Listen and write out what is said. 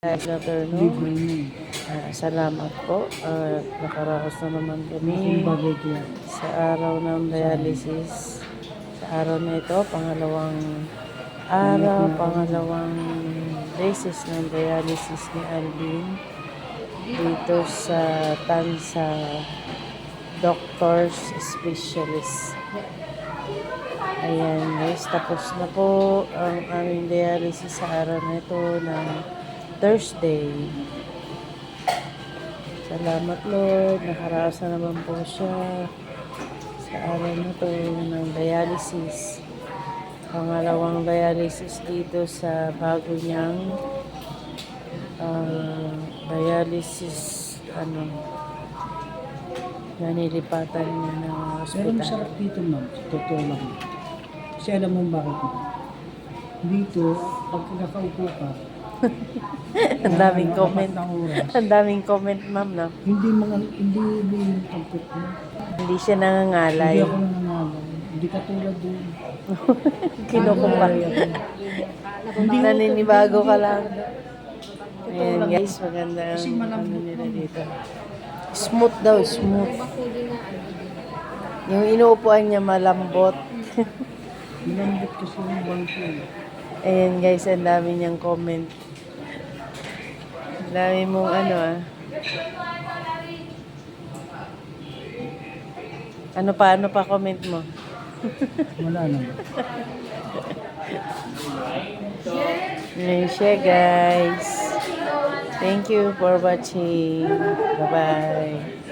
Good afternoon. Salamat po. Nakaraos na naman kami sa araw ng dialysis. Sa araw na ito, pangalawang beses ng dialysis ni Alvin dito sa Tansa Doctors Specialist. Ayan guys, tapos na po ang aming dialysis sa araw na ito ng Thursday. Salamat Lord, nakaraos na naman po siya sa araw na ito ng dialysis. Pangalawang dialysis dito sa bago niyang dialysis na nilipatan niya ng Pero hospital. masarap dito, ma'am. Sa totoo lang. Kasi alam mo bakit? Dito, pag nakaupo ka, Ang daming apat comment. na oras, Ang daming comment, ma'am, no? hindi yung pagpit mo. Hindi siya nangangalay. Hindi ako nangangalan. Hindi katulad doon. Kinukumpara. Hindi ako- Naninibago ka hindi- lang. Totoo Ayan lang. guys, maganda Kasi ang malambot nila lang. dito. Smooth daw, smooth. Yung inuupuan niya malambot. Malambot kasi yung bangko. Ayan guys, ang dami niyang comment. Ang dami mong Ano pa comment mo? Wala naman. Ayan siya guys. Thank you for watching. Bye-bye.